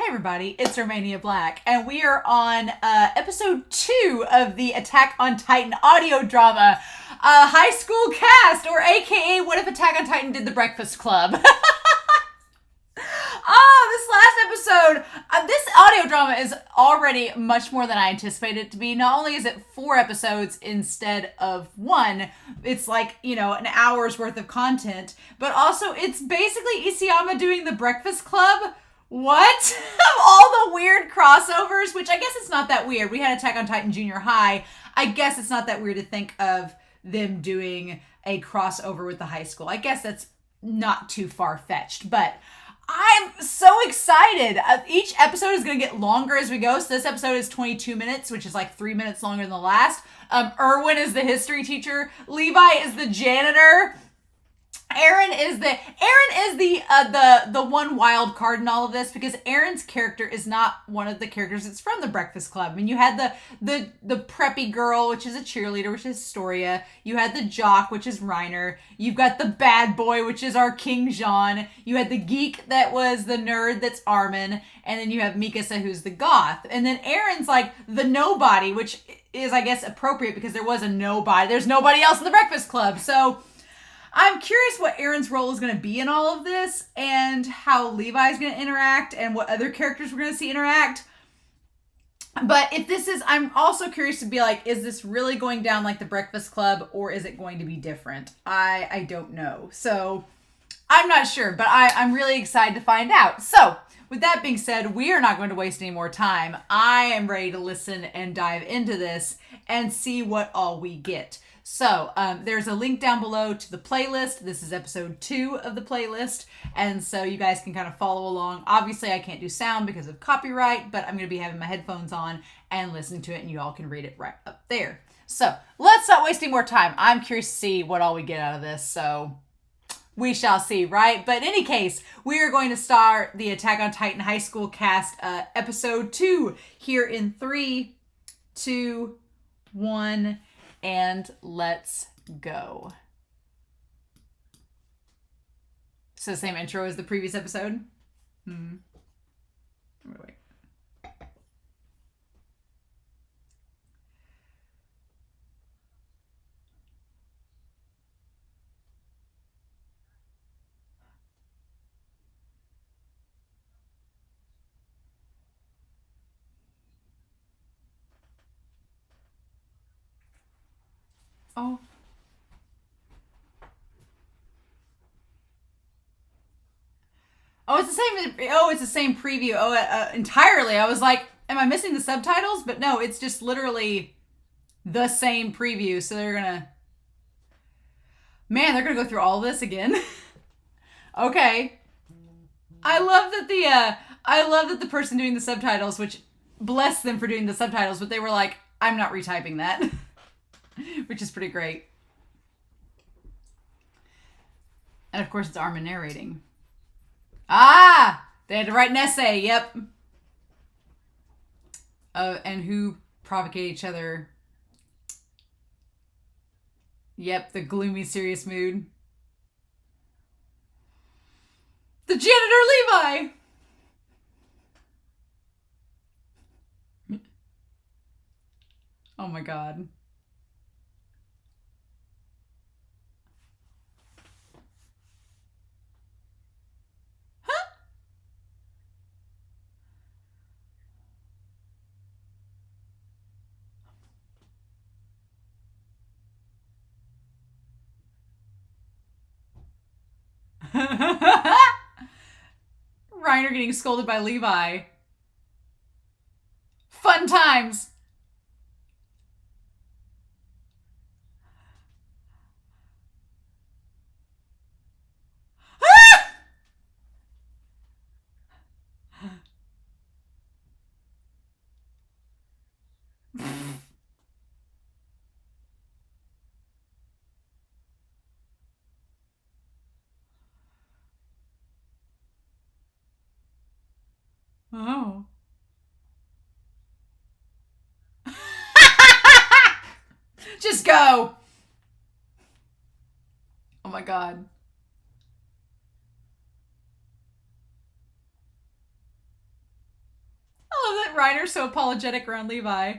everybody, it's Romania Black, and we are on episode 2 of the Attack on Titan audio drama, High School Cast, or aka What If Attack on Titan Did the Breakfast Club? This last episode, this audio drama is already much more than I anticipated it to be. Not only is it 4 episodes instead of 1, it's like, an hour's worth of content, but also it's basically ISAYAMA doing the Breakfast Club. What? All the weird crossovers, which I guess it's not that weird. We had Attack on Titan Junior High. I guess it's not that weird to think of them doing a crossover with the high school. I guess that's not too far-fetched, but I'm so excited. Each episode is going to get longer as we go. So this episode is 22 minutes, which is like 3 minutes longer than the last. Erwin is the history teacher. Levi is the janitor. Eren is the one wild card in all of this, because Eren's character is not one of the characters that's from the Breakfast Club. I mean, you had the preppy girl, which is a cheerleader, which is Storia. You had the jock, which is Reiner. You've got the bad boy, which is our King Jean. You had the geek that was the nerd, that's Armin. And then you have Mikasa, who's the goth. And then Eren's like the nobody, which is, I guess, appropriate because there was a nobody. There's nobody else in the Breakfast Club. So I'm curious what Eren's role is going to be in all of this, and how Levi's going to interact, and what other characters we're going to see interact. But if this is, I'm also curious to be like, is this really going down like the Breakfast Club, or is it going to be different? I don't know. So I'm not sure, but I'm really excited to find out. So with that being said, we are not going to waste any more time. I am ready to listen and dive into this and see what all we get. So there's a link down below to the playlist. This is episode 2 of the playlist. And so you guys can kind of follow along. Obviously, I can't do sound because of copyright, but I'm going to be having my headphones on and listening to it, and you all can read it right up there. So let's not waste any more time. I'm curious to see what all we get out of this. So we shall see, right? But in any case, we are going to start the Attack on Titan High School Cast episode 2 here in 3, 2, 1... and let's go. So the same intro as the previous episode? Wait. Oh. Oh, it's the same. Oh, it's the same preview. Oh, entirely. I was like, am I missing the subtitles? But no, it's just literally the same preview. So they're gonna go through all this again. Okay. I love that the person doing the subtitles, which bless them for doing the subtitles, but they were like, I'm not retyping that. Which is pretty great. And of course, it's Armin narrating. Ah! They had to write an essay, yep. And who propagate each other. Yep, the gloomy, serious mood. The janitor Levi! Oh my god. Reiner getting scolded by Levi. Fun times. Oh. Just go. Oh my god. Reiner's so apologetic around Levi.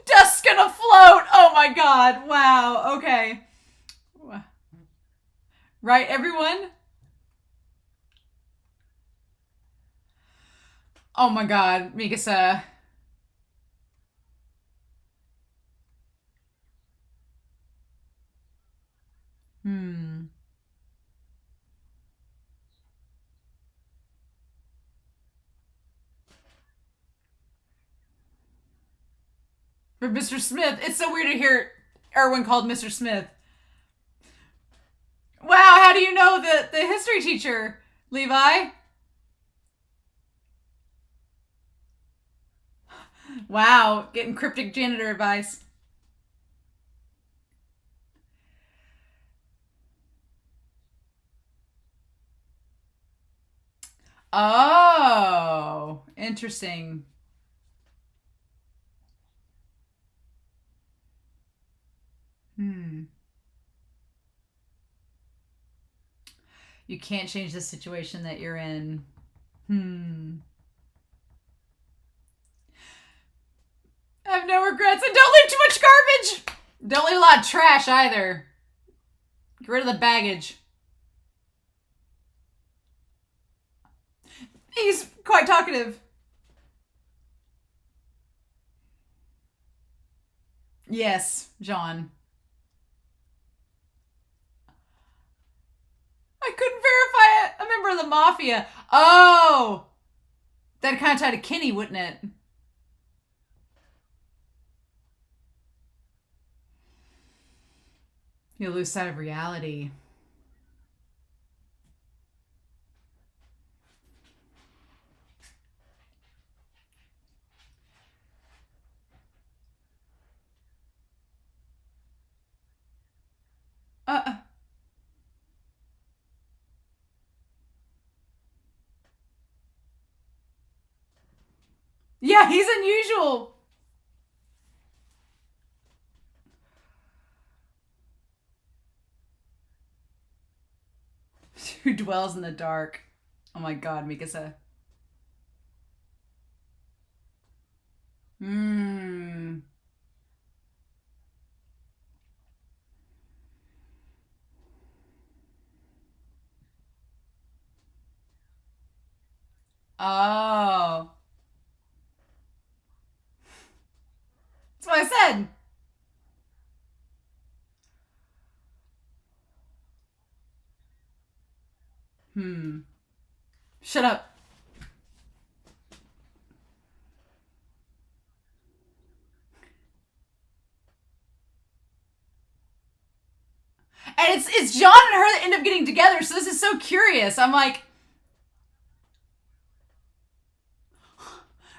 Dust's gonna float! Oh my god. Wow. Okay. Right, everyone? Oh my god, Mikasa. Hmm. For Mr. Smith. It's so weird to hear Erwin called Mr. Smith. Wow, how do you know the history teacher, Levi? Wow, getting cryptic janitor advice. Oh, interesting. Hmm. You can't change the situation that you're in. Hmm. I have no regrets, and don't leave too much garbage. Don't leave a lot of trash either. Get rid of the baggage. He's quite talkative. Yes, John. I couldn't verify it. A member of the mafia. Oh, that kind of tied to Kenny, wouldn't it? You lose sight of reality. Uh. Yeah, he's unusual. Who dwells in the dark? Oh my god, Mikasa. Hmm. Oh. That's what I said. Hmm. Shut up. And it's John and her that end up getting together, so this is so curious. I'm like,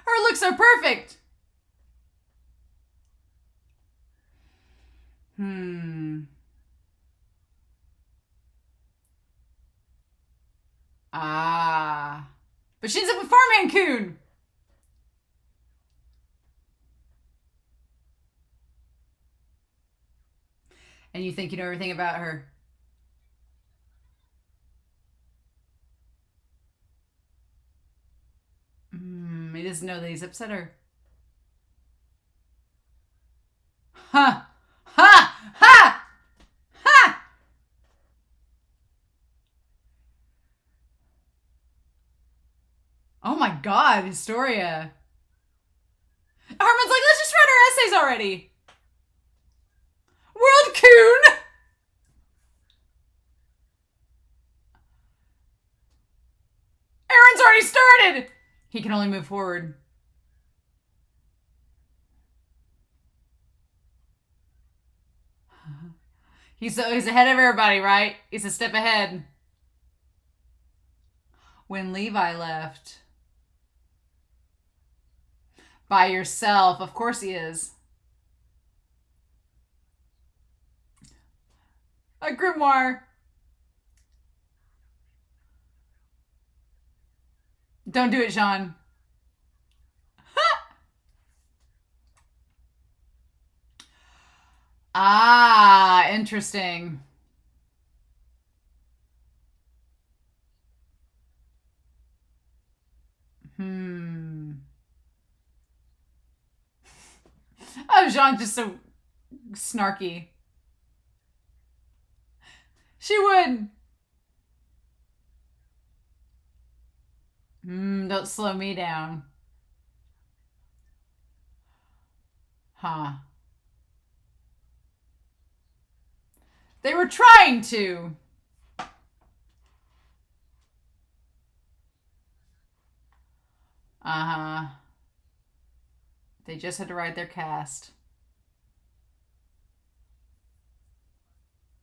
her looks are perfect. Hmm. Ah. But she ends up with Farman Coon. And you think you know everything about her. He doesn't know that he's upset her. Ha! Ha! Ha! Ha! Oh my god, Historia. Harmon's like, let's just write our essays already. World Coon! Eren's already started! He can only move forward. He's ahead of everybody, right? He's a step ahead. When Levi left. By yourself. Of course he is. A grimoire. Don't do it, Sean. Ah, interesting. Hmm. Oh, Jean's just so snarky. She would. Don't slow me down. Huh. They were trying to. Uh-huh. They just had to write their cast.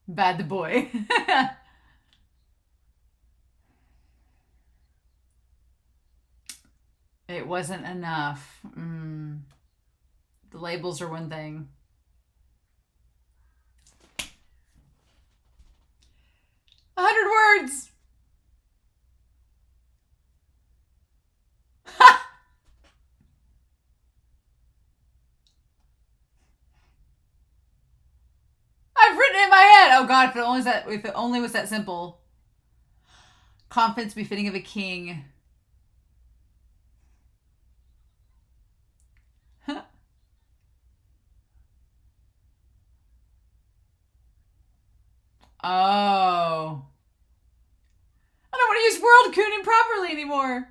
Bad the boy. It wasn't enough. The labels are one thing. 100 words. I've written it in my head. Oh God, if it only was that simple. Confidence befitting of a king. Oh. I don't want to use world coon improperly anymore.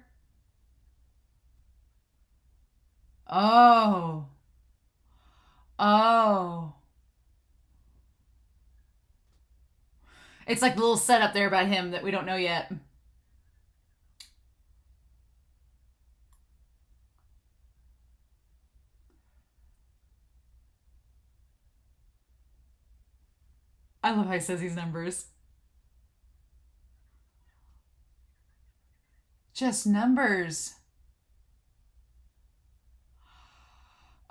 Oh. Oh. It's like a little setup there about him that we don't know yet. I love how he says these numbers. Just numbers.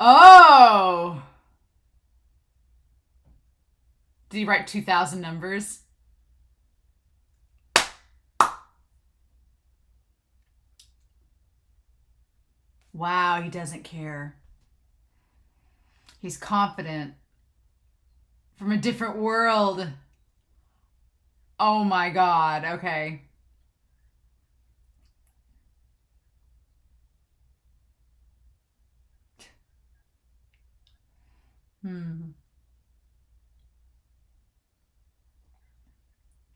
Oh. Did he write 2,000 numbers? Wow, he doesn't care. He's confident. From a different world. Oh my God. Okay. Hmm.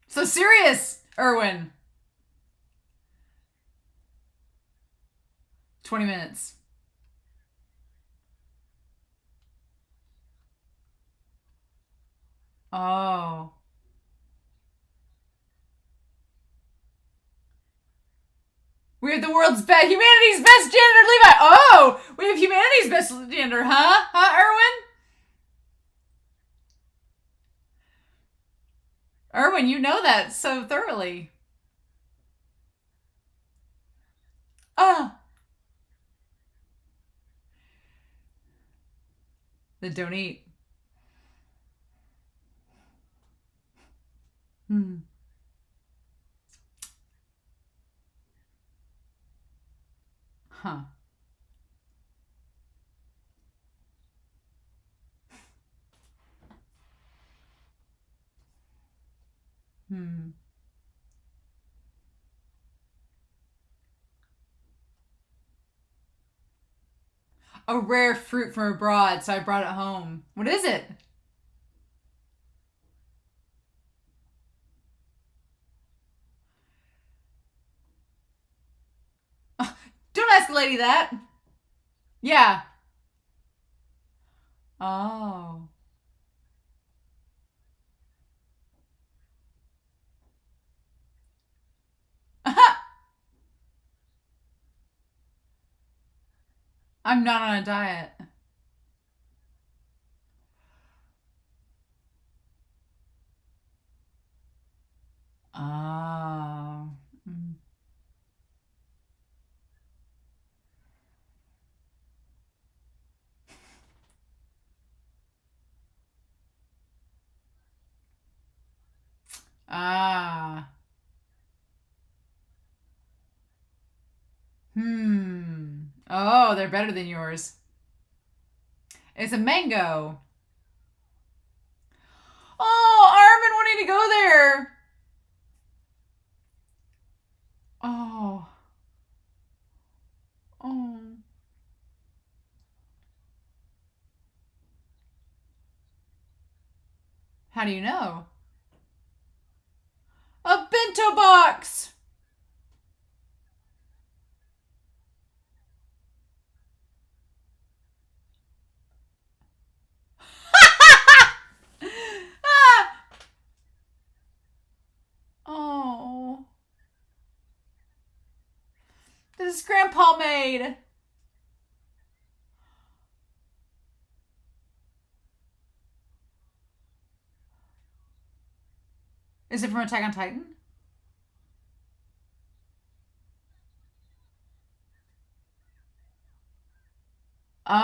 So serious, Erwin. 20 minutes. Oh. We have the world's best, humanity's best janitor, Levi. Oh, we have humanity's best janitor, huh? Huh, Erwin? Erwin, you know that so thoroughly. Ah, then don't eat. Hmm. Huh. Hmm. A rare fruit from abroad, so I brought it home. What is it? Don't ask the lady that. Yeah. Oh. I'm not on a diet. Oh. Mm. Ah. Hmm. Oh, they're better than yours. It's a mango. Oh, Armin wanting to go there. Oh. How do you know? A bento box! Ah! Oh. This is Grandpa made. Is it from Attack on Titan? Oh.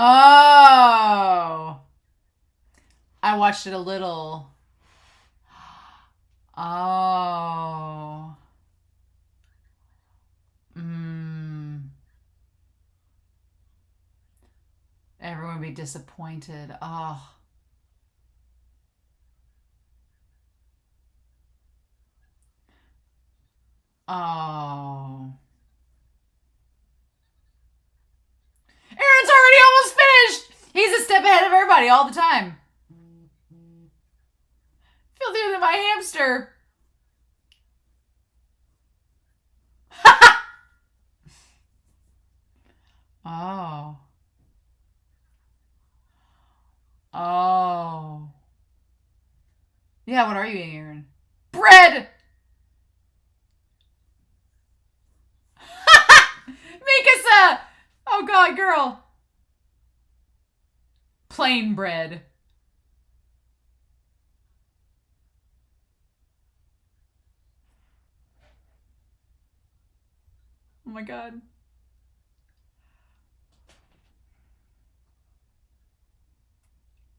I watched it a little. Oh. Mmm. Everyone would be disappointed. Oh. Oh. Eren's already almost finished! He's a step ahead of everybody all the time. Filthier than my hamster. Oh. Oh. Yeah, what are you eating, Eren? Bread! Mikasa! Oh god, girl. Plain bread. Oh my god.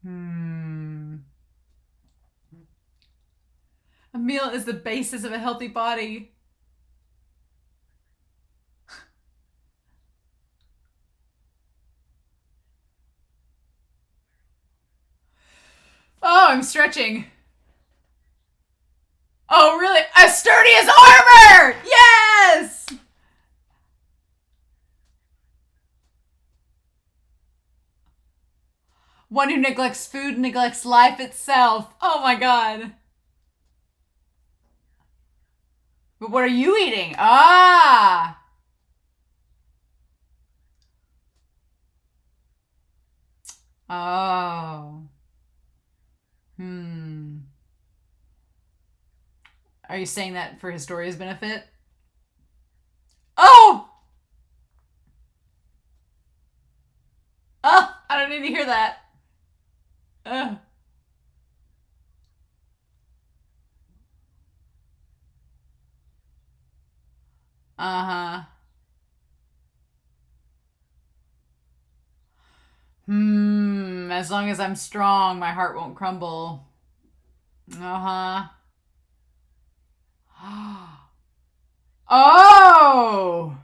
Hmm. A meal is the basis of a healthy body. Oh, I'm stretching. Oh, really? As sturdy as armor! Yes! One who neglects food neglects life itself. Oh my god. But what are you eating? Ah! Oh. Hmm. Are you saying that for Historia's benefit? Oh! Oh! I don't need to hear that. Uh huh. As long as I'm strong, my heart won't crumble. Uh huh. Oh!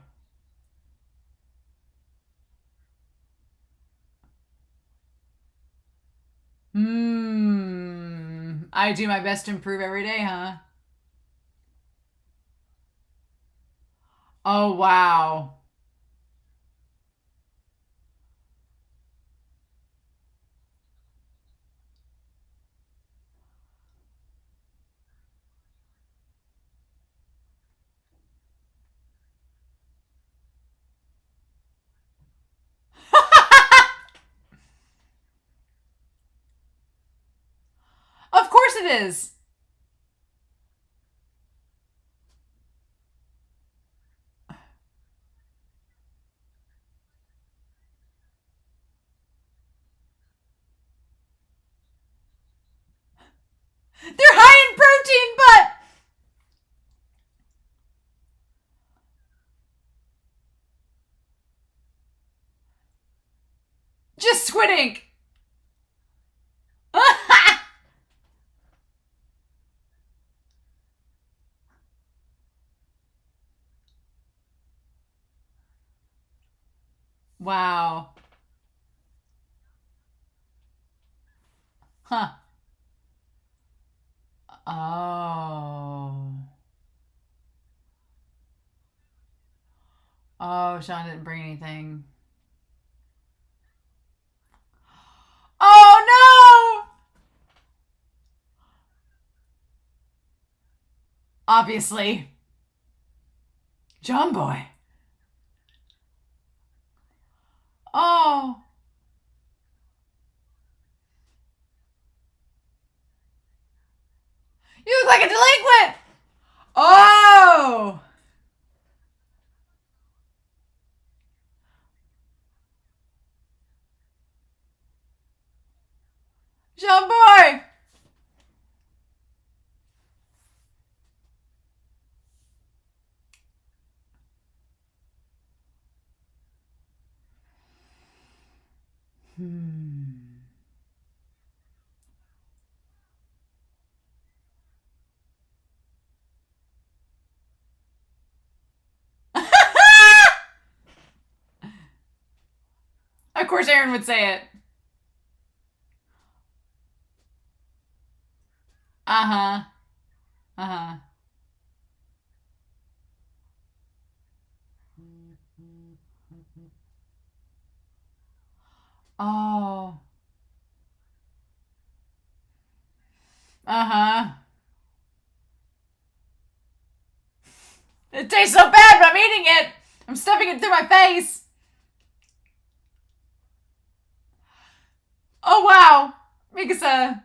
I do my best to improve every day, huh? Oh, wow. Of course it is. They're high in protein, but just squid ink. Wow. Huh. Oh. Oh, Sean didn't bring anything. Oh, no! Obviously. John Boy. Oh. You look like a delinquent. Oh. John Boy. Of course Eren would say it. Uh-huh. Uh-huh. Oh. Uh-huh. It tastes so bad, but I'm eating it. I'm stuffing it through my face. Oh, wow. Mikasa.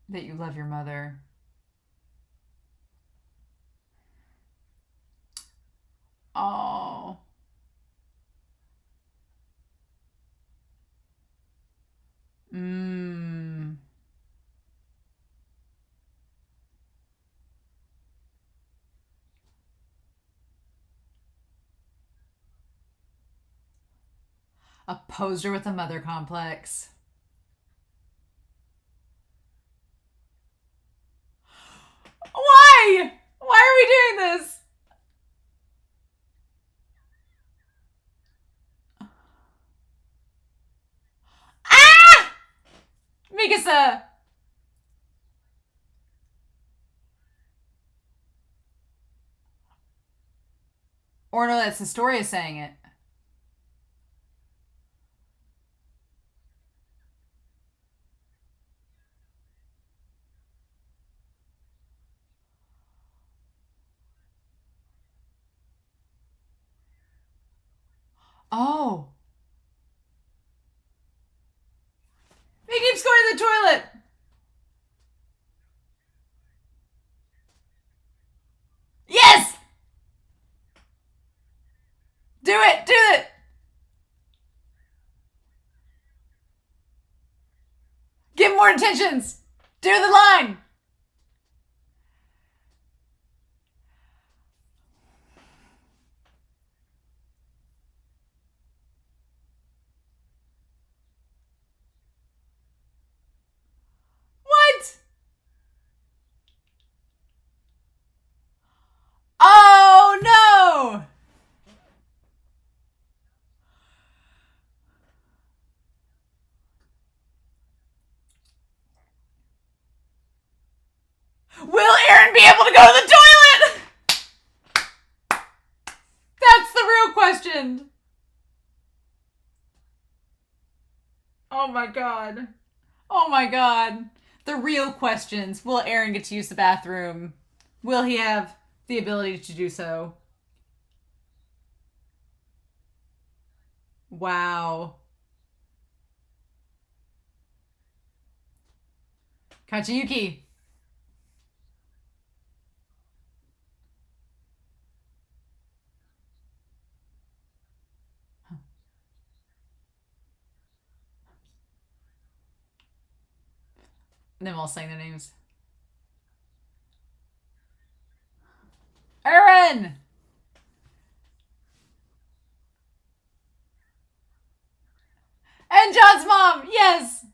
That you love your mother. Oh. Mmm. A poser with a mother complex. Why? Why are we doing this? Ah! Mikasa. Or no, that's Historia saying it. Oh. He keeps going to the toilet. Yes! Do it! Do it! Give more intentions! Do the line! What? Oh no! Will Eren be able to go to the toilet? That's the real question. Oh my god. Oh my god. The real questions. Will Eren get to use the bathroom? Will he have the ability to do so? Wow. Kachiyuki. Them all saying their names. Eren! And John's mom! Yes!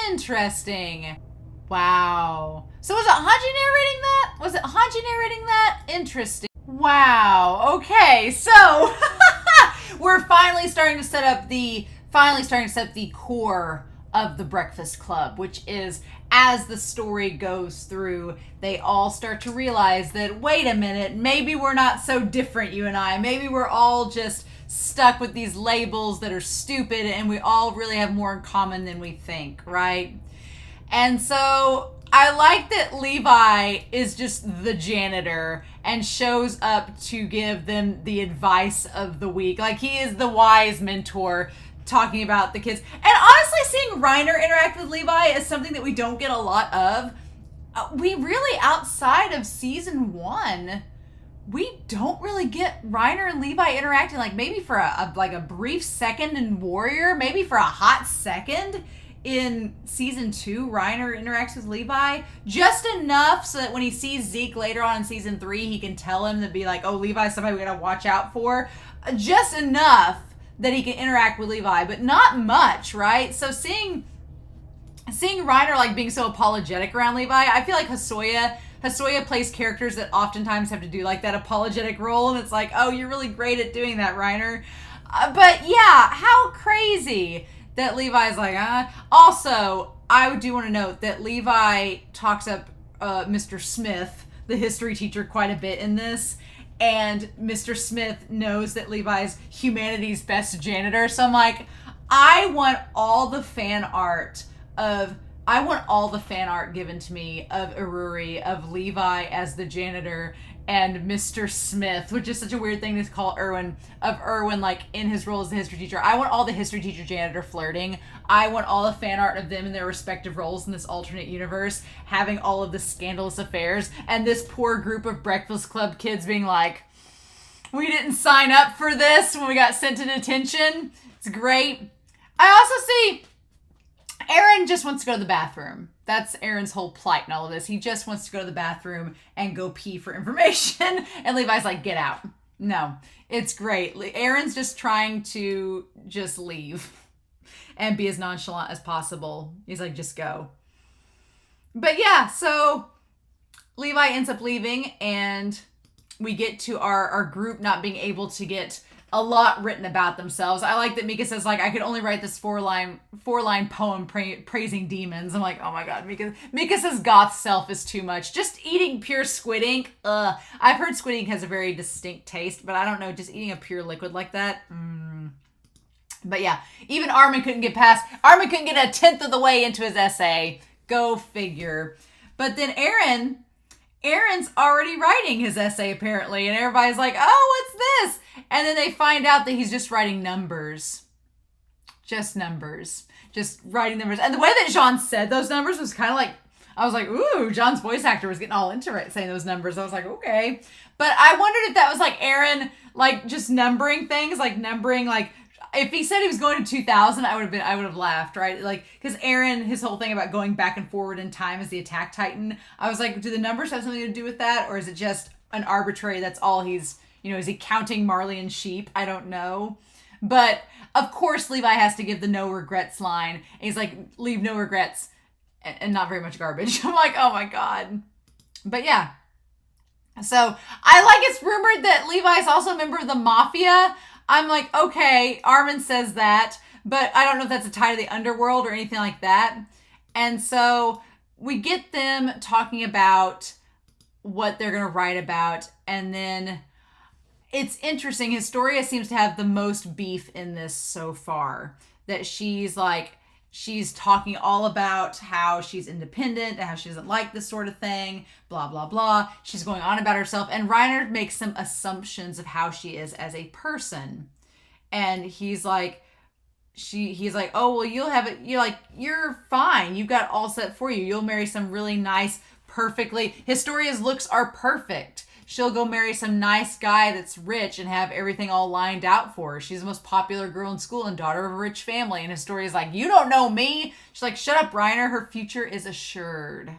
Interesting. Wow. So was it Hanji narrating that? Was it Hanji narrating that? Interesting. Wow. Okay, so we're finally starting to set up the core of the Breakfast Club, which is as the story goes through, they all start to realize that, wait a minute, maybe we're not so different, you and I. Maybe we're all just stuck with these labels that are stupid, and we all really have more in common than we think, right? And so I like that Levi is just the janitor and shows up to give them the advice of the week. Like, he is the wise mentor talking about the kids. And honestly, seeing Reiner interact with Levi is something that we don't get a lot of. We really, outside of season 1, we don't really get Reiner and Levi interacting. Like, maybe for a brief second in Warrior, maybe for a hot second in season 2, Reiner interacts with Levi just enough so that when he sees Zeke later on in season 3, he can tell him to be like, oh, Levi's somebody we gotta watch out for. Just enough that he can interact with Levi, but not much, right? So seeing Reiner like being so apologetic around Levi, I feel like Hisoya plays characters that oftentimes have to do like that apologetic role, and it's like, oh, you're really great at doing that, Reiner. But yeah, how crazy that Levi's like, Also, I do want to note that Levi talks up Mr. Smith, the history teacher, quite a bit in this. And Mr. Smith knows that Levi's humanity's best janitor. So I'm like, I want all the fan art given to me of Iruri, of Levi as the janitor, and Mr. Smith, which is such a weird thing to call Erwin, like in his role as the history teacher. I want all the history teacher janitor flirting. I want all the fan art of them in their respective roles in this alternate universe, having all of the scandalous affairs, and this poor group of Breakfast Club kids being like, we didn't sign up for this when we got sent to detention. It's great. I also see Eren just wants to go to the bathroom. That's Eren's whole plight in all of this. He just wants to go to the bathroom and go pee for information. And Levi's like, get out. No, it's great. Eren's just trying to just leave and be as nonchalant as possible. He's like, just go. But yeah, so Levi ends up leaving, and we get to our group not being able to get a lot written about themselves. I like that Mika says, like, I could only write this four-line poem praising demons. I'm like, oh my god, Mika says goth self is too much. Just eating pure squid ink, I've heard squid ink has a very distinct taste, but I don't know, just eating a pure liquid like that, But yeah, even Armin couldn't get a 10th of the way into his essay. Go figure. But then Eren's already writing his essay, apparently, and everybody's like, oh, what's this? And then they find out that he's just writing numbers. Just numbers. Just writing numbers. And the way that Jean said those numbers was kind of like, I was like, ooh, John's voice actor was getting all into it, saying those numbers. I was like, okay. But I wondered if that was like Eren, like, just numbering things, like numbering, like, if he said he was going to 2000, I would have laughed, right? Like, because Eren, his whole thing about going back and forward in time as the Attack Titan, I was like, do the numbers have something to do with that? Or is it just an arbitrary, that's all he's, is he counting Marley and sheep? I don't know. But, of course, Levi has to give the no regrets line. And he's like, leave no regrets and not very much garbage. I'm like, oh my god. But yeah. So, I like it's rumored that Levi is also a member of the Mafia. I'm like, okay, Armin says that, but I don't know if that's a tie to the underworld or anything like that. And so we get them talking about what they're going to write about. And then it's interesting. Historia seems to have the most beef in this so far. That she's talking all about how she's independent and how she doesn't like this sort of thing, blah, blah, blah. She's going on about herself. And Reiner makes some assumptions of how she is as a person. And he's like, oh, well, you'll have it. You're fine. You've got it all set for you. You'll marry some really nice, Historia's looks are perfect. She'll go marry some nice guy that's rich and have everything all lined out for her. She's the most popular girl in school and daughter of a rich family. And Historia's like, you don't know me. She's like, shut up, Reiner. Her future is assured.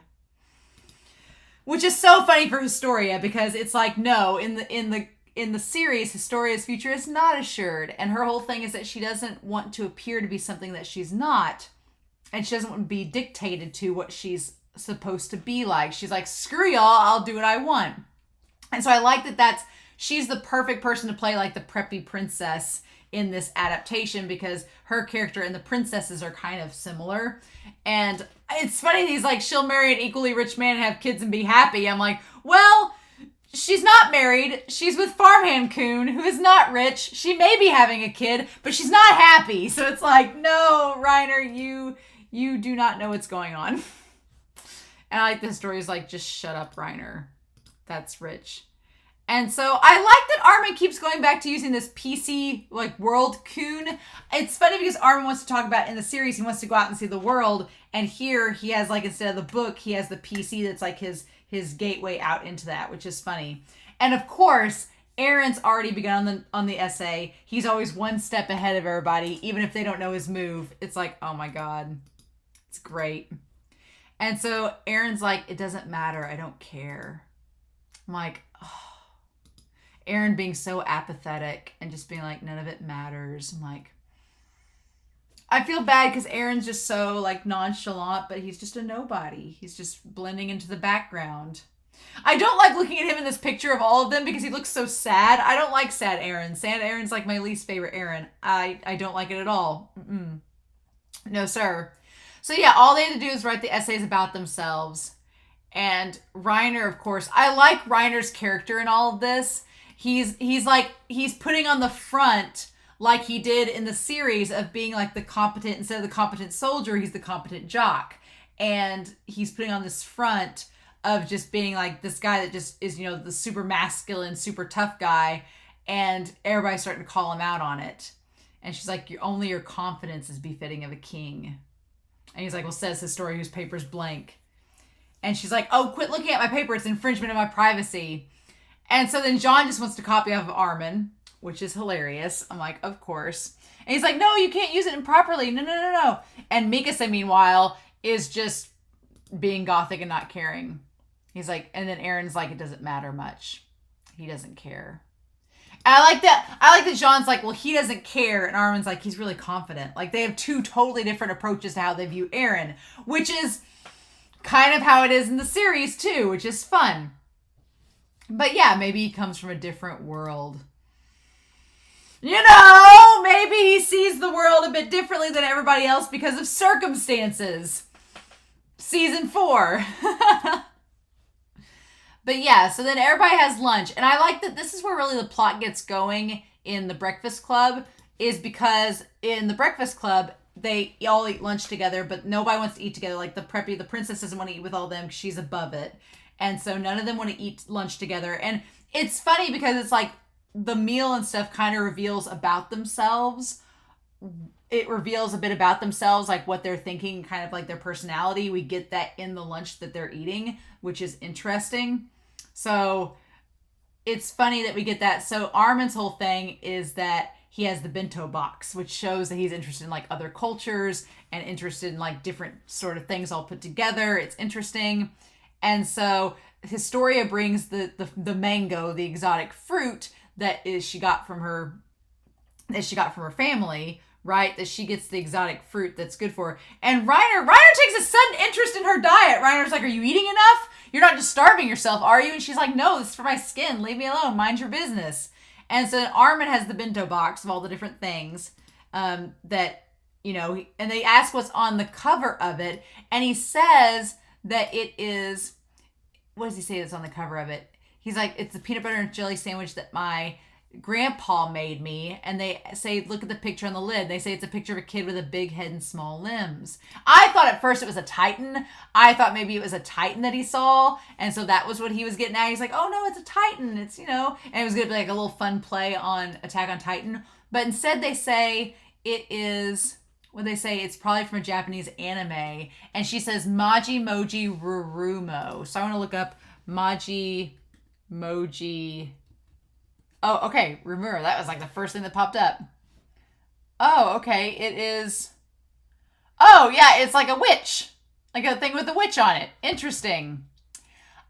Which is so funny for Historia, because it's like, no, in the series, Historia's future is not assured. And her whole thing is that she doesn't want to appear to be something that she's not. And she doesn't want to be dictated to what she's supposed to be like. She's like, screw y'all, I'll do what I want. And so I like that she's the perfect person to play like the preppy princess in this adaptation, because her character and the princesses are kind of similar. And it's funny, he's like, she'll marry an equally rich man and have kids and be happy. I'm like, well, she's not married. She's with Farmhand Coon, who is not rich. She may be having a kid, but she's not happy. So it's like, no, Reiner, you do not know what's going on. And I like the story is like, just shut up, Reiner. That's rich. And so I like that Armin keeps going back to using this PC, like, world coon. It's funny because Armin wants to talk about, in the series, he wants to go out and see the world. And here he has, like, instead of the book, he has the PC that's like his gateway out into that, which is funny. And of course, Eren's already begun on the essay. He's always one step ahead of everybody, even if they don't know his move. It's like, oh my God, it's great. And so Eren's like, it doesn't matter. I don't care. I'm like, oh. Eren being so apathetic and just being like, none of it matters. I'm like, I feel bad because Eren's just so like nonchalant, but he's just a nobody. He's just blending into the background. I don't like looking at him in this picture of all of them because he looks so sad. I don't like sad Eren. Sad Eren's like my least favorite Eren. I don't like it at all. Mm-mm. No, sir. So yeah, all they had to do is write the essays about themselves. And Reiner, of course, I like Reiner's character in all of this. He's putting on the front like he did in the series of being like the competent, instead of the competent soldier, he's the competent jock. And he's putting on this front of just being like this guy that just is, you know, the super masculine, super tough guy. And everybody's starting to call him out on it. And she's like, only your confidence is befitting of a king. And he's like, well, says his story whose paper's blank. And she's like, oh, quit looking at my paper. It's infringement of my privacy. And so then John just wants to copy off of Armin, which is hilarious. I'm like, of course. And he's like, no, you can't use it improperly. No. And Mikasa, meanwhile, is just being gothic and not caring. He's like, and then Eren's like, it doesn't matter much. He doesn't care. And I like that John's like, well, he doesn't care. And Armin's like, he's really confident. Like, they have two totally different approaches to how they view Eren, which is kind of how it is in the series, too, which is fun. But yeah, maybe he comes from a different world. You know, maybe he sees the world a bit differently than everybody else because of circumstances. Season 4. But yeah, so then everybody has lunch. And I like that this is where really the plot gets going in the Breakfast Club, is because in the Breakfast Club, they all eat lunch together, but nobody wants to eat together. Like the princess doesn't want to eat with all them because she's above it. And so none of them want to eat lunch together. And it's funny because it's like the meal and stuff kind of reveals about themselves. It reveals a bit about themselves, like what they're thinking, kind of like their personality. We get that in the lunch that they're eating, which is interesting. So it's funny that we get that. So Armin's whole thing is that he has the bento box, which shows that he's interested in like other cultures and interested in like different sort of things all put together. It's interesting. And so Historia brings the mango, the exotic fruit she got from her family, right? That she gets the exotic fruit that's good for her. And Reiner takes a sudden interest in her diet. Reiner's like, are you eating enough? You're not just starving yourself, are you? And she's like, no, this is for my skin. Leave me alone. Mind your business. And so then Armin has the bento box of all the different things that, you know, and they ask what's on the cover of it. And he says that it is, what does he say that's on the cover of it? He's like, it's the peanut butter and jelly sandwich that my grandpa made me. And they say, look at the picture on the lid. They say it's a picture of a kid with a big head and small limbs. I thought at first it was a Titan. I thought maybe it was a Titan that he saw. And so that was what he was getting at. He's like, oh no, it's a Titan. It's, you know, and it was going to be like a little fun play on Attack on Titan. But instead they say it is, what they say, it's probably from a Japanese anime. And she says Maji Moji Rurumo. So I want to look up Maji Moji. Oh, okay. Remember, that was like the first thing that popped up. Oh, okay. It is. Oh, yeah. It's like a witch. Like a thing with a witch on it. Interesting.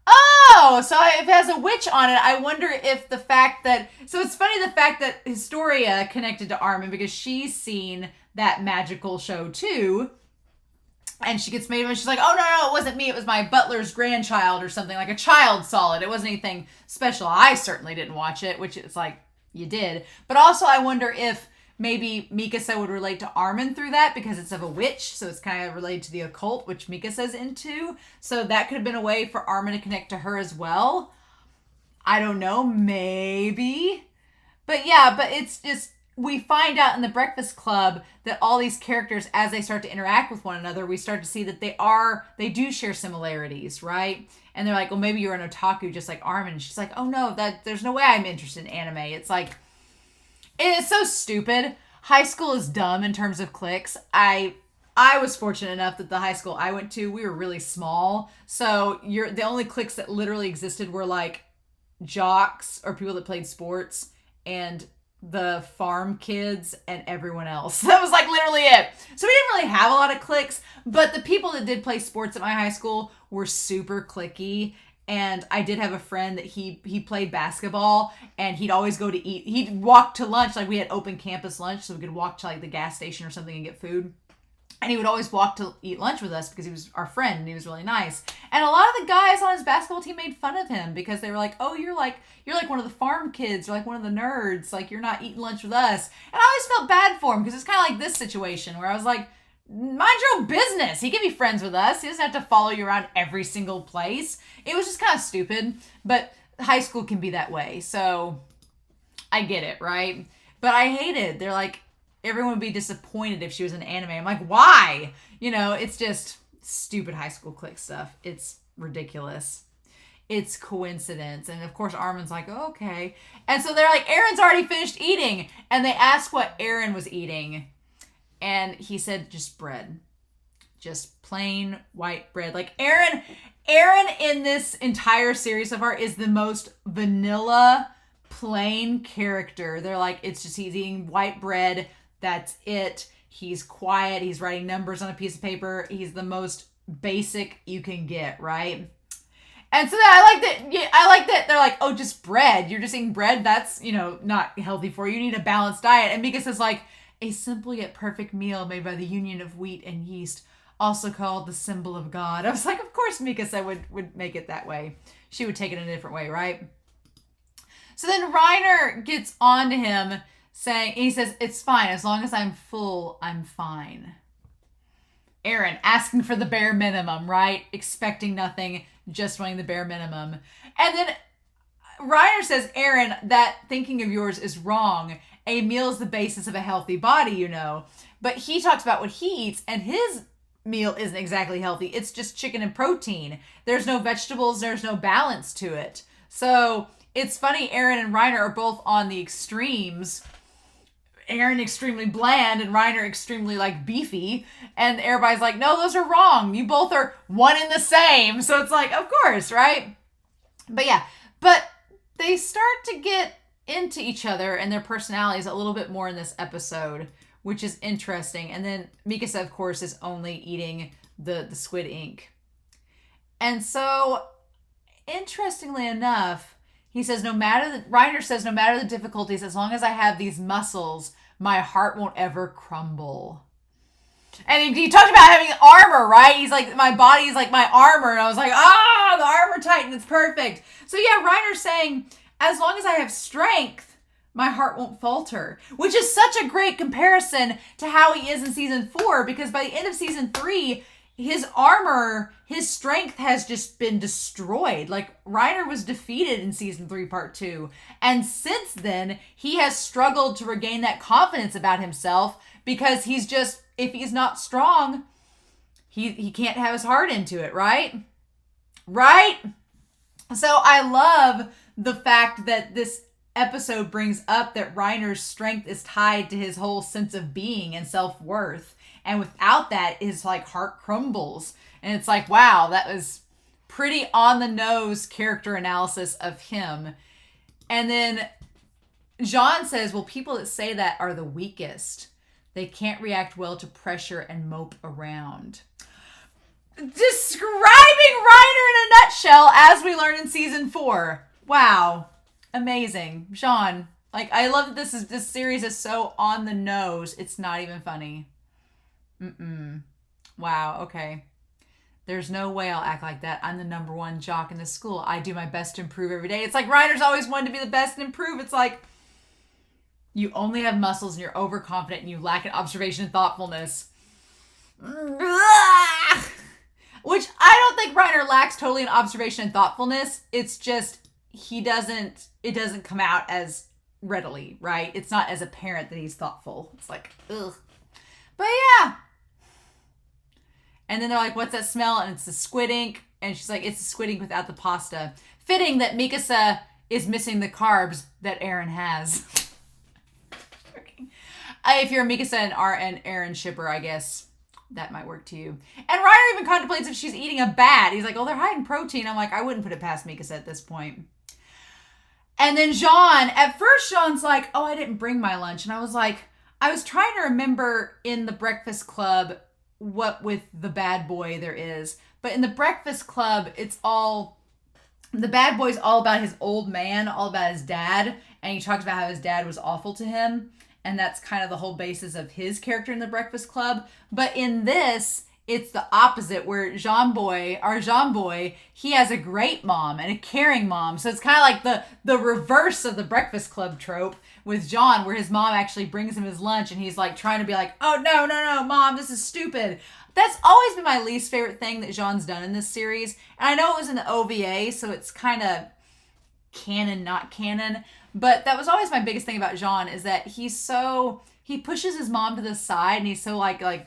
Oh, so if it has a witch on it, I wonder if the fact that. So it's funny the fact that Historia connected to Armin because she's seen that magical show too. And she gets made of it. She's like, oh, no, it wasn't me. It was my butler's grandchild or something. Like a child saw it. It wasn't anything special. I certainly didn't watch it, which is like, you did. But also I wonder if maybe Mikasa would relate to Armin through that because it's of a witch. So it's kind of related to the occult, which Mikasa's into. So that could have been a way for Armin to connect to her as well. I don't know, maybe. But yeah, but it's just, we find out in the Breakfast Club that all these characters, as they start to interact with one another, we start to see that they do share similarities, right? And they're like, well, maybe you're an otaku just like Armin. And she's like, oh no, there's no way I'm interested in anime. It's like, it is so stupid. High school is dumb in terms of cliques. I was fortunate enough that the high school I went to, we were really small. So the only cliques that literally existed were like jocks or people that played sports and the farm kids and everyone else. That was like literally it. So we didn't really have a lot of cliques, but the people that did play sports at my high school were super cliquey. And I did have a friend that he played basketball, and he'd always go to eat. He'd walk to lunch, like we had open campus lunch, so we could walk to like the gas station or something and get food. And he would always walk to eat lunch with us because he was our friend and he was really nice. And a lot of the guys on his basketball team made fun of him because they were like, "Oh, you're like one of the farm kids, you're like one of the nerds, like you're not eating lunch with us." And I always felt bad for him because it's kind of like this situation where I was like, mind your own business. He can be friends with us. He doesn't have to follow you around every single place. It was just kind of stupid, but high school can be that way. So I get it, right? But I hate it. They're like, everyone would be disappointed if she was in anime. I'm like, why? You know, it's just stupid high school clique stuff. It's ridiculous. It's coincidence. And of course, Armin's like, oh, okay. And so they're like, Eren's already finished eating. And they ask what Eren was eating. And he said, just bread. Just plain white bread. Like Eren in this entire series so far is the most vanilla, plain character. They're like, it's just, he's eating white bread. That's it. He's quiet. He's writing numbers on a piece of paper. He's the most basic you can get, right? And so I like that. Yeah, I like that they're like, oh, just bread. You're just eating bread. That's, not healthy for you. You need a balanced diet. And Mika says like, a simple yet perfect meal made by the union of wheat and yeast, also called the symbol of God. I was like, of course Mika said would make it that way. She would take it in a different way, right? So then Reiner gets on to him saying, he says, it's fine. As long as I'm full, I'm fine. Eren asking for the bare minimum, right? Expecting nothing, just wanting the bare minimum. And then Reiner says, Eren, that thinking of yours is wrong. A meal is the basis of a healthy body, But he talks about what he eats, and his meal isn't exactly healthy. It's just chicken and protein. There's no vegetables. There's no balance to it. So it's funny, Eren and Reiner are both on the extremes. Eren extremely bland and Reiner extremely beefy. And everybody's like, no, those are wrong. You both are one and the same. So it's like, of course, right? But yeah, but they start to get into each other and their personalities a little bit more in this episode, which is interesting. And then Mikasa, of course, is only eating the squid ink. And so, interestingly enough, he says, Reiner says, no matter the difficulties, as long as I have these muscles, my heart won't ever crumble. And he talked about having armor, right? He's like, my body's like my armor. And I was like, the armor titan, it's perfect. So yeah, Reiner's saying, as long as I have strength, my heart won't falter. Which is such a great comparison to how he is in season 4, because by the end of season 3, his armor, his strength has just been destroyed. Like, Reiner was defeated in season 3, part 2. And since then, he has struggled to regain that confidence about himself because he's just, if he's not strong, he can't have his heart into it, right? Right? So I love the fact that this episode brings up that Reiner's strength is tied to his whole sense of being and self-worth. And without that, his heart crumbles. And it's like, wow, that was pretty on the nose character analysis of him. And then Jean says, well, people that say that are the weakest. They can't react well to pressure and mope around. Describing Reiner in a nutshell, as we learn in season 4. Wow. Amazing. Jean, I love that this series is so on the nose, it's not even funny. Wow, okay. There's no way I'll act like that. I'm the number one jock in the school. I do my best to improve every day. It's like Reiner's always wanted to be the best and improve. It's like, you only have muscles and you're overconfident and you lack in observation and thoughtfulness. Which I don't think Reiner lacks totally in observation and thoughtfulness. It's just, it doesn't come out as readily, right? It's not as apparent that he's thoughtful. It's like, ugh. But yeah. And then they're like, what's that smell? And it's the squid ink. And she's like, it's the squid ink without the pasta. Fitting that Mikasa is missing the carbs that Eren has. If you're a Mikasa and Eren shipper, I guess that might work too. And Reiner even contemplates if she's eating a bat. He's like, oh, they're hiding protein. I'm like, I wouldn't put it past Mikasa at this point. And then Jean, at first Jean's like, oh, I didn't bring my lunch. And I was like, I was trying to remember in the Breakfast Club what with the bad boy there is. But in the Breakfast Club, the bad boy's all about his old man, all about his dad. And he talks about how his dad was awful to him. And that's kind of the whole basis of his character in the Breakfast Club. But in this, it's the opposite, where Jean Boy, he has a great mom and a caring mom. So it's kind of like the reverse of the Breakfast Club trope with Jean, where his mom actually brings him his lunch and he's like trying to be like, oh, no, mom, this is stupid. That's always been my least favorite thing that Jean's done in this series. And I know it was in the OVA, so it's kind of canon, not canon. But that was always my biggest thing about Jean, is that he pushes his mom to the side and he's so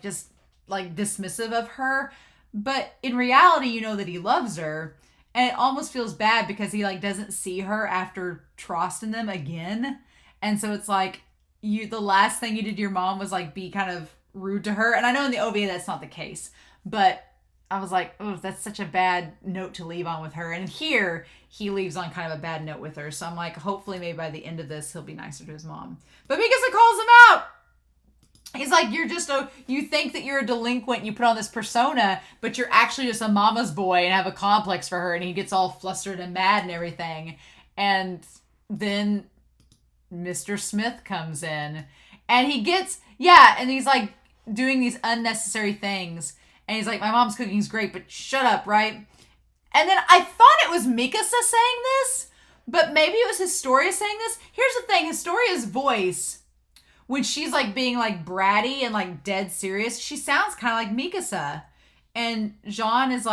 just dismissive of her. But in reality, you know that he loves her, and it almost feels bad because he doesn't see her after Trost and them again. And so it's like, the last thing you did to your mom was be kind of rude to her. And I know in the OVA that's not the case, but I was like, oh, that's such a bad note to leave on with her. And here, he leaves on kind of a bad note with her. So I'm like, hopefully maybe by the end of this, he'll be nicer to his mom. But Mikasa calls him out. He's like, you think that you're a delinquent, you put on this persona, but you're actually just a mama's boy and have a complex for her. And he gets all flustered and mad and everything. And then Mr. Smith comes in. And he gets, and he's doing these unnecessary things. And he's like, my mom's cooking's great, but shut up, right? And then I thought it was Mikasa saying this, but maybe it was Historia saying this. Here's the thing, Historia's voice, when she's being bratty and dead serious, she sounds kind of like Mikasa. And Jean is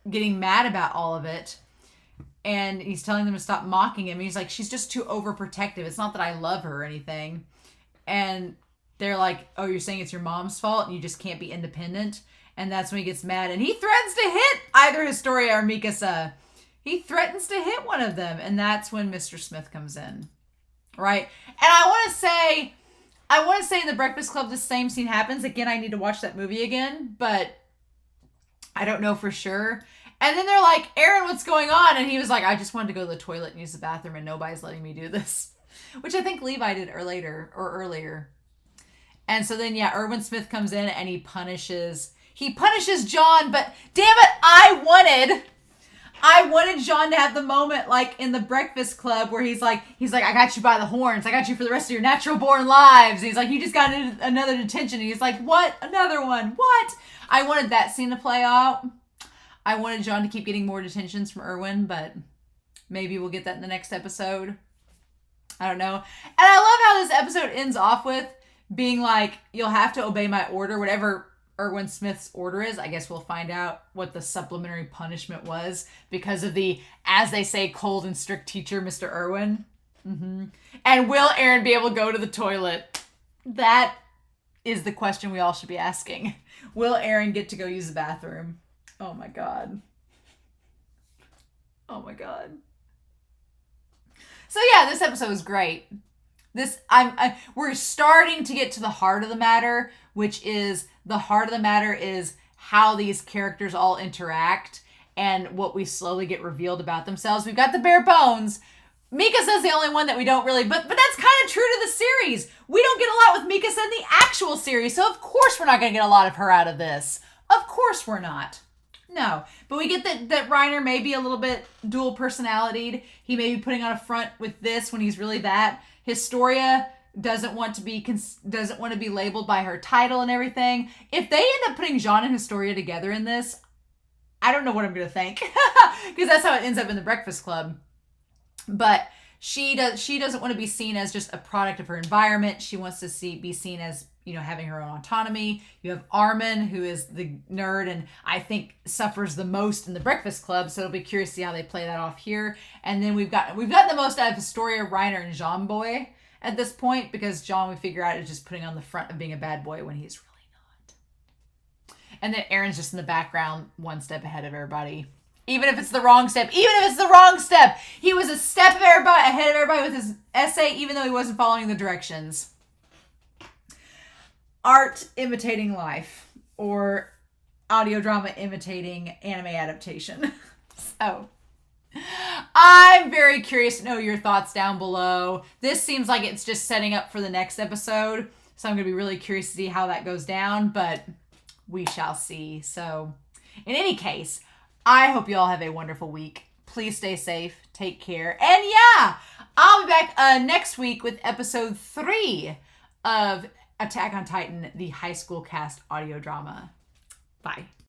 getting mad about all of it. And he's telling them to stop mocking him. And he's like, she's just too overprotective. It's not that I love her or anything. And they're like, oh, you're saying it's your mom's fault and you just can't be independent? And that's when he gets mad. And he threatens to hit either Historia or Mikasa. He threatens to hit one of them. And that's when Mr. Smith comes in. Right? And I want to say in the Breakfast Club, the same scene happens. Again, I need to watch that movie again. But I don't know for sure. And then they're like, Eren, what's going on? And he was like, I just wanted to go to the toilet and use the bathroom. And nobody's letting me do this. Which I think Levi did earlier. And so then, Erwin Smith comes in and he punishes John, but damn it, I wanted John to have the moment in the Breakfast Club where he's like, I got you by the horns. I got you for the rest of your natural born lives. And he's like, you just got another detention. And he's like, what? Another one? What? I wanted that scene to play out. I wanted John to keep getting more detentions from Erwin, but maybe we'll get that in the next episode. I don't know. And I love how this episode ends off with being like, you'll have to obey my order, whatever Erwin Smith's order is. I guess we'll find out what the supplementary punishment was because of the, as they say, cold and strict teacher, Mr. Erwin. Mm-hmm. And will Eren be able to go to the toilet? That is the question we all should be asking. Will Eren get to go use the bathroom? Oh my God. Oh my God. So this episode was great. We're starting to get to the heart of the matter, which is how these characters all interact and what we slowly get revealed about themselves. We've got the bare bones. Mikasa's the only one that we don't really, but that's kind of true to the series. We don't get a lot with Mikasa in the actual series, so of course we're not going to get a lot of her out of this. Of course we're not. No, but we get that Reiner may be a little bit dual personalitied. He may be putting on a front with this when he's really that. Historia doesn't want to be labeled by her title and everything. If they end up putting Jean and Historia together in this, I don't know what I'm going to think. Because that's how it ends up in the Breakfast Club. But She doesn't want to be seen as just a product of her environment. She wants to be seen as, having her own autonomy. You have Armin, who is the nerd and I think suffers the most in the Breakfast Club. So it'll be curious to see how they play that off here. And then we've got the most out of Astoria, Reiner, and Jean Boy at this point, because John, we figure out, is just putting on the front of being a bad boy when he's really not. And then Eren's just in the background, one step ahead of everybody. Even if it's the wrong step. He was a step ahead of everybody with his essay, even though he wasn't following the directions. Art imitating life, or audio drama imitating anime adaptation. So, I'm very curious to know your thoughts down below. This seems like it's just setting up for the next episode, so I'm going to be really curious to see how that goes down, but we shall see. So, in any case, I hope you all have a wonderful week. Please stay safe, take care, and yeah, I'll be back next week with episode 3 of Attack on Titan, the high school cast audio drama. Bye.